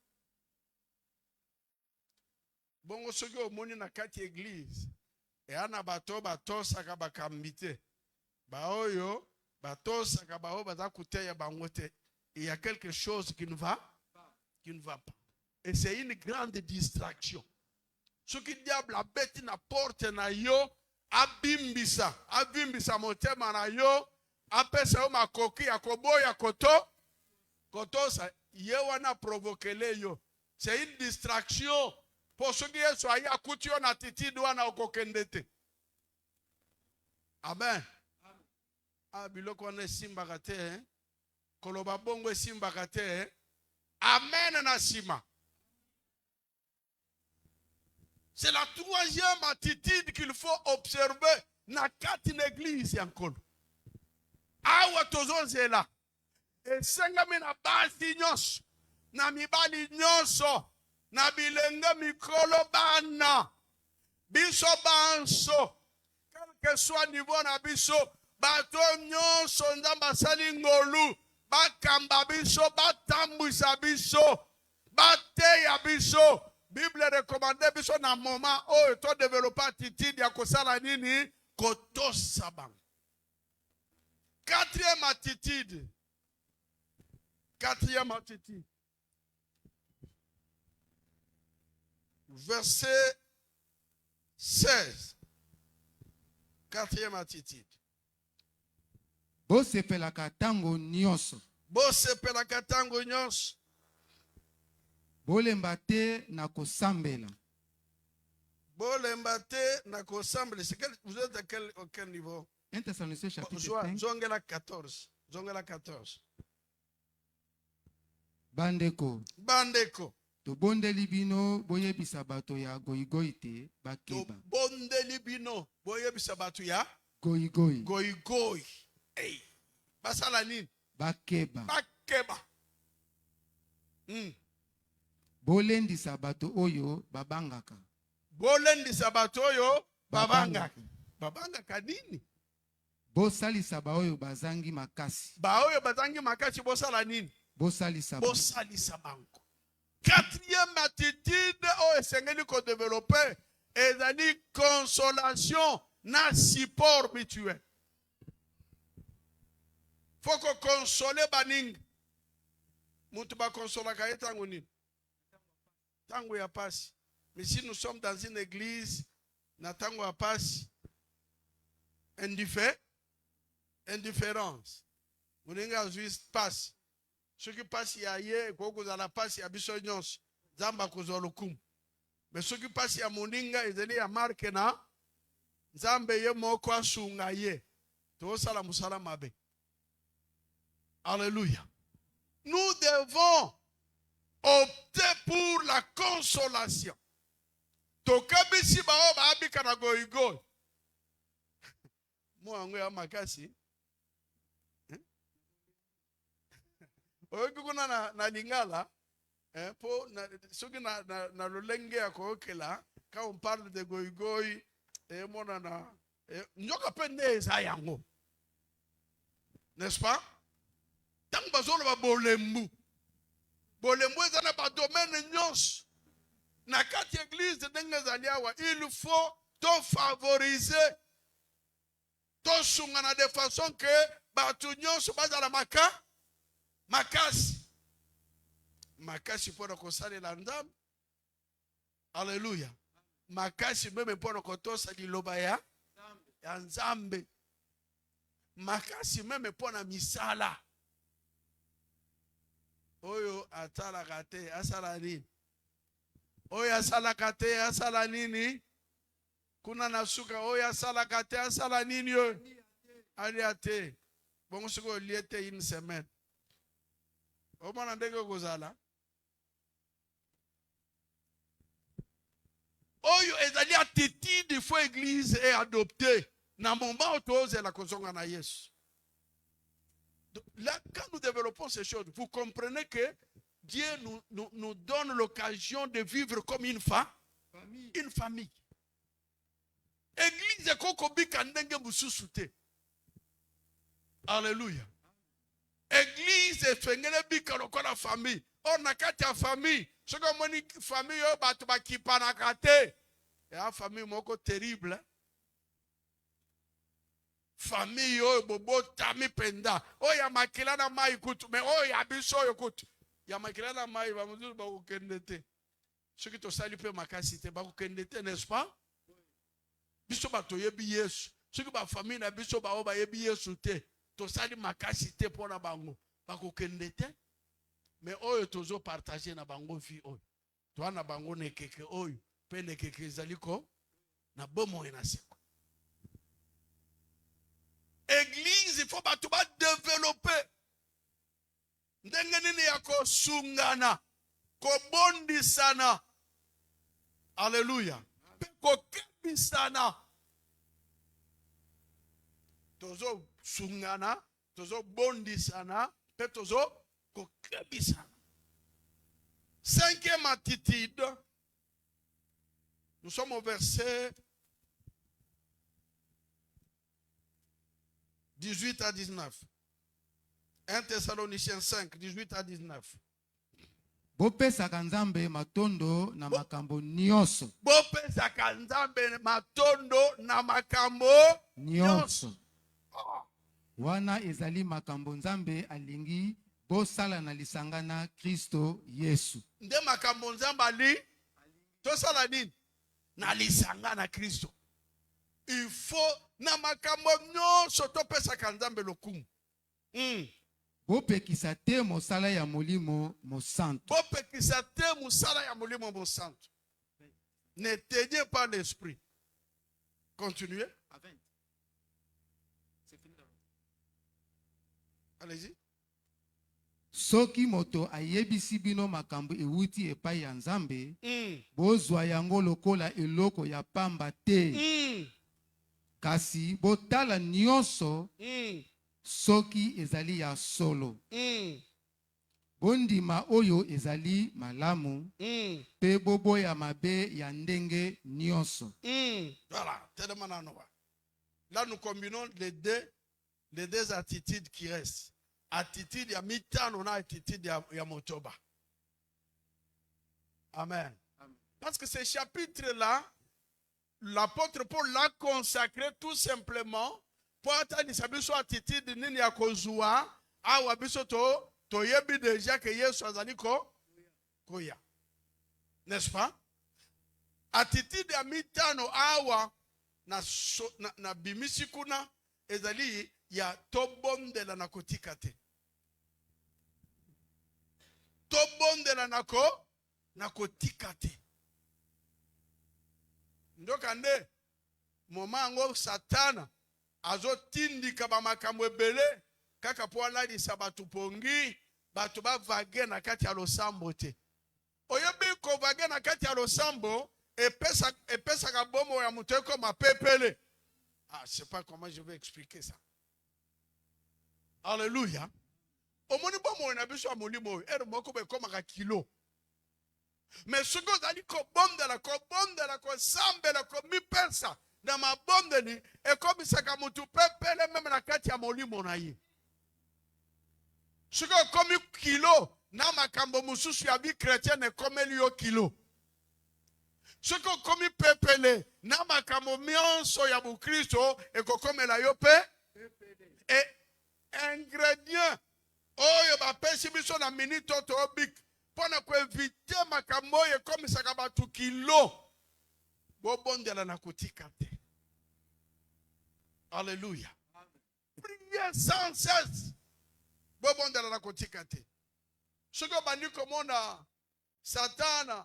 Bongo soki omoni na kati église. Et ana bato batosaka bakambite. Baoyo batosaka bao bazakuteya bangote. Il y a quelque chose qui ne va pas. Et c'est une grande distraction. Ce qui diable a bêti na porte na yo abimbisa motema na yo apesa yo makoki ya koboya kotosa ye wana provoquer yo. C'est une distraction. Pour ceux qui sont à Kutio Natiti douana okokendete. Amen. Ah, biloko ne simbakate, hein? Koloba bongo simbakate, hein? Amen na sima. C'est la troisième attitude qu'il faut observer na kati l'église yankolo. Awa tozozela. E sengami na basi nyonso, na mibali nyonso. Na bilenge mikolo bana biso banso quel que soit niveau na biso bato nyonso nzamba sali ngolu bakamba biso batambwisa biso bateya biso. Bible recommande biso na moment oyo to développer attitude ya kosala nini kotosa bango. Quatrième attitude. Verset 16. Quatrième attitude. Bosepelaka tango nyonso. Bolemba te na kosambela. Vous êtes à quel niveau? 1 Thessaloniciens chapitre 5. Zongela 14. Bandeko. Tobondeli bino boyebisa bato ya goigoi te bakeba. Tobondeli bino boyebisa bato ya goigoi. Hey. Basala nini? Bakeba. Bolendisa bato oyo babangaka. Babangaka nini? Bosalisa baoyo bazangi makasi. Bosala nini? Bosalisa banko. Quatrième attitude au Seigneur qu'on développe est la consolation na support mutuel. Faut qu'on console baning. Mutu ba konsola ka tango nini? Tango ya pasi. Mais si nous sommes dans une église, na tango ya pasi, indifférence. Muninga zuis pasi. Ce qui passe ya ye, koko za la pasi ya biso nyonso. Zamba kozwa lokumu. Mais ce qui passe ya muninga ezeli ya marque na Nzambe ye moko asunga ye. Tosala musala mabe. Alléluia. Nous devons opter pour la consolation. Tokabisi bao ba abika na goigo. Mo angwe ya makasi. Oyo kuna na lingala po na soki na lolenge ya kookela quand on parle de goigoi mona na nyoka pe neza yango. N'est-ce pas? Tant bazolo ba bolembu. Bolembu ezana ba domaine nyonso. Na kati église ndenge zaliawa, il faut te favoriser. To sungana de façon que batu nyonso bazala makasi. Makasi pona kosalela Nzambe. Alléluia. Makasi meme pona kotosa liloba ya Nzambe. Makasi meme pona misala. Oyo atalaka te asala nini? Oyo asalaka te asala nini? Kuna nasuka oyo asalaka te asala nini yo? Alia te. Bongo siko liete une semaine. Omana ndenge kozala. Oyo ezali attitude il faut église est adoptée. Na moment où tu oses la kozonga na Yesu. Là, quand nous développons ces choses, vous comprenez que Dieu nous donne l'occasion de vivre comme une famille. Église kokobika ndenge mususu te. Alléluia. Église fengele bika lokola famille. On a kati ya famille. Soko moni famille yo batu bakipanaka te. Ya famille moko terrible. Famille yo bobo tami penda. O ya makilana mai kutu. Mais o ya biso yo kutu. Ya makilana mai ba muzuru ba kukende te. Soki to sali pe makasi te ba kukende te, n'est-ce pas? Biso ba to yebi Yesu. Soki ba famille na biso ba o ba yebi Yesu te. To sali makasi te pona bango. Ba kukende te. Mais oyo tozo partager na bango vie oyo. Toi na bango nekeke oyo. Pe nekeke zaliko na bomo ena seko. Église, il faut batu ba développer. Ndenge nini ya ko sungana, ko bondisana. Alléluia. Ko kebisana. Tozo sungana, tozo bondisana, pe tozo ko kebisana. Cinquième attitude. Nous sommes au verset 18 à 19. 1 Thessaloniciens 5, 18 à 19. Bopesaka Nzambe matondo na makambo nyonso. Bopesaka Nzambe matondo na makambo nyonso. Wana ezali makambo Nzambe alingi bosala na lisanga na Kristo Yesu. Nde makambo Nzambe ali tosala nini? Na lisanga na Kristo. Il faut na makambo nyonso topesaka Nzambe lokumu. Bopekisa te mosala ya molimo mosantu. Bopekisa te mosala ya molimo mosantu. Ne teignez pas l'esprit. Continuez. Allez-y. Soki moto ayebisi bino makambo ewuti epai ya Nzambe, bozwa yango lokola eloko ya pamba te. Kasi botala nyonso soki ezali ya solo. Bondima oyo ezali malamu, pe boboya mabe ya ndenge nyonso. Voilà, tellement nanoa. Là nous combinons les deux attitudes qui restent. Attitude ya mitano na attitude ya motoba. Amen. Parce que ce chapitre-là, l'apôtre Paul l'a consacré tout simplement pour atteindre sa attitude nini ya kozua awa biso to toyebi déjà que Yesu azali koya. N'est-ce pas? Attitude ya mitano awa na bimisi kuna ezali ya tobondela na kotika te. Tobondela na kotika te. Ndoka nde moma ngo Satana azotindika ba makambo ebele kaka po alalisa batu pongi batu bavage na kati ya losambo te. Oyebi kovage na kati ya losambo epesa ka bomo ya mutu ekoma pepele. Ah, je sais pas comment je vais expliquer ça. Alléluia. Omoni bomo na biso amolimo ero moko be koma ka kilo. Mais ce que vous allez kobondela ko sambela ko mipesa na mabondeli ekomisa ka mutu pepele meme na kati ya molimo na ye. Ce que komi kilo na makambo mususu ya bi chrétienne ekomeli yo kilo. Ce que komi pepele na makambo mionso ya bu Kristo ekokomela yo pe et ingrédient oyo ba pesi biso na minute to obik pona ko éviter makambo ekomisaka batu kilo bobondela na kotika te. Alléluia. Priez sans cesse. Bobondela na kotika te. Soko bandi komona Satana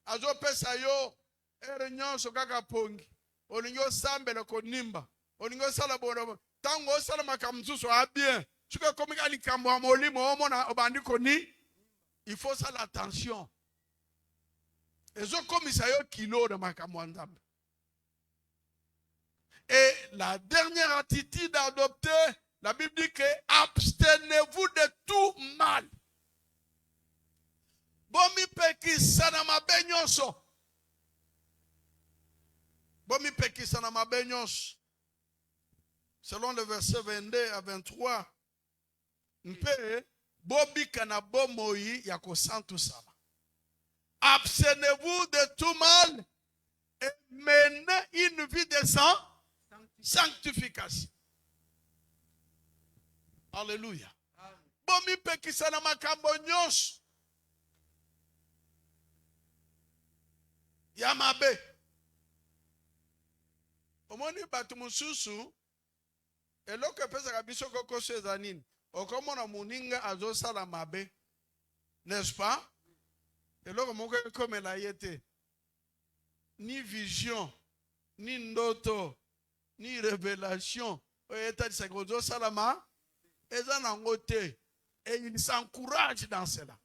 azopesa yo ere nyonso kaka pongi. Olingo sambela konimba. Olingo sala bono. Tango sala makamzuso a bien. Soko komika likambo amolimo omona obandi koni. Il faut ça l'attention. Ezo komisa yo kilo de makambo nzambe. Et la dernière attitude à adopter, la Bible dit que abstenez-vous de tout mal. Bomi peki sana mabenyoso. Bomi peki sana mabenyoso. Selon le verset 22 à 23. Mpe bobi kana bomoi ya kosantu sama. Abstenez-vous de tout mal et menez une vie de sanctification. Alléluia. Bomi pekisa na makambo nyonso ya mabe. Omoni batu mususu eloko pesa biso kokoso ezanini. Okomona muninga azosala mabe. N'est-ce pas? Eloko moko ekomela yete. Ni vision, ni ndoto, ni révélation. Oyeta disakozo salama. Et il s'encourage dans cela.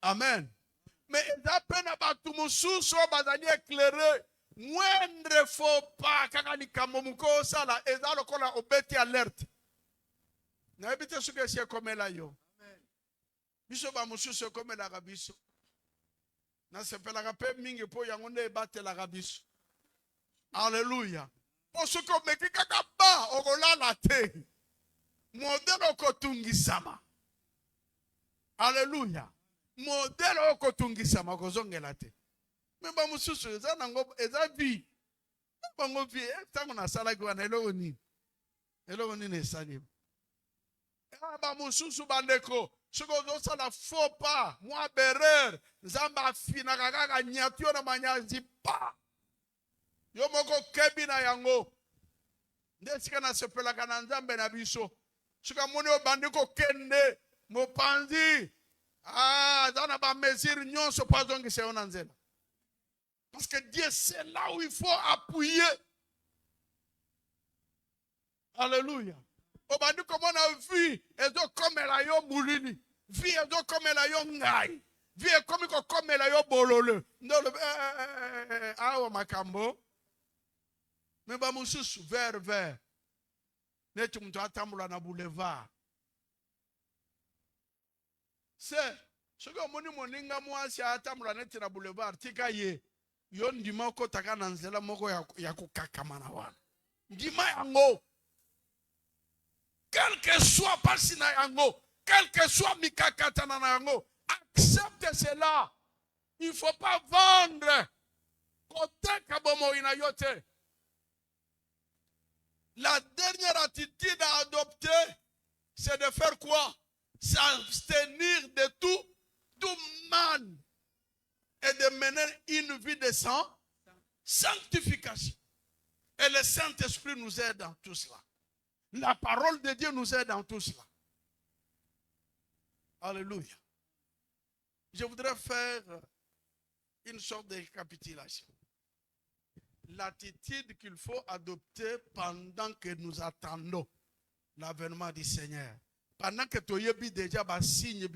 Amen. Mais il a peine à battre mon sous-so, bazali éclairé. Moindre faux pas, kakani kamomuko sala, et dans le cas là, obéti alerte. N'habitez ce que c'est comme là yo. Biso ba mususu comme la rabiso. Na sepela rape mingi po yangonde battre la rabiso. Alléluia. Pour ce qu'on me dit kakaba, ogola la te. Modelo kotungisama. Alléluia. Modelo kotungisama kozongela te. Memba mususu eza nango eza vi. Bango vi tango na sala kwa na eloko nini. Eloko nini esali. Ba mususu bandeko. Soko zo sala faux pas, moi berer, nzamba fina kaka nyatio na manyazi pa. Yo moko kebi na yango. Ndesika na sepela kana nzambe na biso. Suka moni obandiko kende mopanzi zana ba mesure nyonso pazongi se onanzela. Parce que Dieu c'est là où il faut appuyer. Alléluia. Obandiko mona vie ezo komela yo mulini. Vie ezo komela yo ngai. Vie komiko komela yo bolole. Ndolo awo makambo. Meba mususu vers netu mtu atambula na boulevard. C'est ce que moni moninga mwasi atambula neti na boulevard tika ye yo ndima ko taka na nzela moko ya kukakama na wana. Ndima yango. Quel que soit pasi na yango, quel que soit mikakata na yango, accepte cela. Il ne faut pas vendre. Côté kabomo ina yote. La dernière attitude à adopter, c'est de faire quoi? s'abstenir de tout mal et de mener une vie de sanctification. Et le Saint-Esprit nous aide dans tout cela. La parole de Dieu nous aide dans tout cela. Alléluia. Je voudrais faire une sorte de récapitulation. L'attitude qu'il faut adopter pendant que nous attendons l'avènement du Seigneur. Pendant que tu as déjà un signe,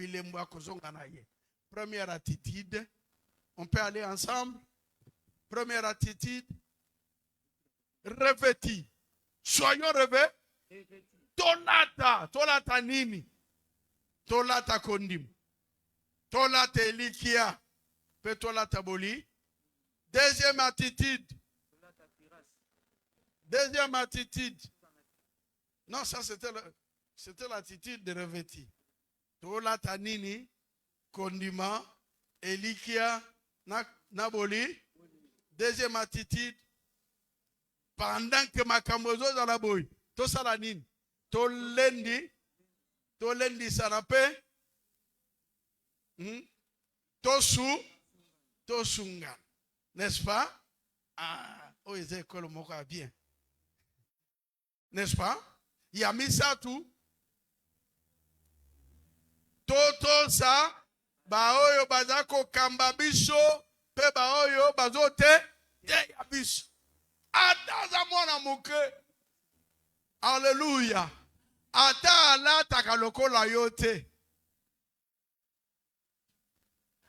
première attitude, on peut aller ensemble. Première attitude, revêtis. Soyons revêtis. Tolata nini. Tolata kondim. Tolata elikia. Pe tolata boli. Deuxième attitude. Deuxième attitude. Non, ça c'était l'attitude de revêtis. Tolata nini. Kondima. Elikia. Naboli. Deuxième attitude. Pendant que ma camozo dans la boue. Tout ça la nini. Tolendi sanape. Tosunga. N'est-ce pas? Ah, oh, ils école moka bien. N'est-ce pas? Il y a mis ça tout. Toto sa. Baoyo bazako kambabiso. Pe baoyo bazote. Te yabiso. Ata mwana muke. Alléluia. Ata ala takaloko la yote.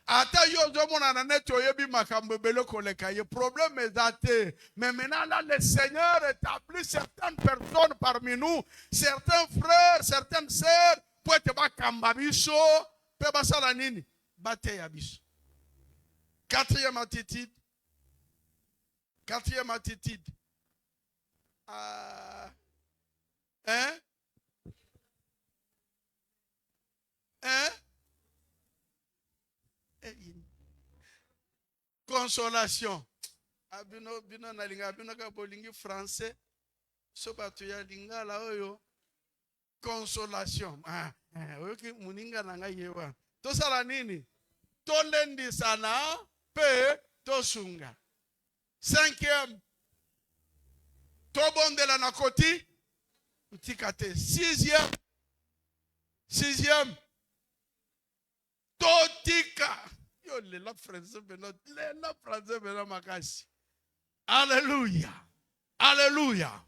Ata yozo mona na neto yebi makambebele kolekaye. Problème est athée. Mais maintenant là, le Seigneur établit certaines personnes parmi nous, certains frères, certaines sœurs, pour être bakambabiso, pe basala nini, bate yabiso. Quatrième attitude. Quatrième attitude. Consolation. Bino na linga bino ka bolingi français. So batu ya linga la oyo. Consolation. Oyo ki muninga na ngai yewa. To sala nini? To lendi sana pe to sunga. Cinquième. Tobon de la nakoti. Utikate. Sixième. Totika. Yo, les la français maintenant makasi. Alléluia. Alléluia.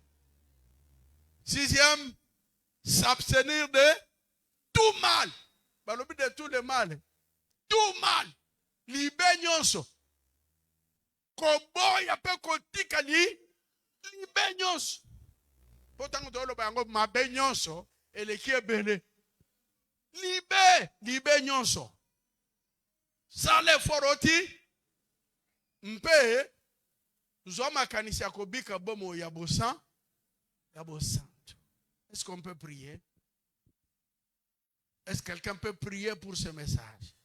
Sixième. S'abstenir de tout mal. Balobi de tout le mal. Tout mal. Libényonso. Koboya pe kotika libenyonso. Pourtant, on a ma benyonso et les qui est belé. Libenyonso. Sans les foroti, mpe, zoma kanisi akobika bomo yabosan. Est-ce qu'on peut prier? Est-ce que quelqu'un peut prier pour ce message?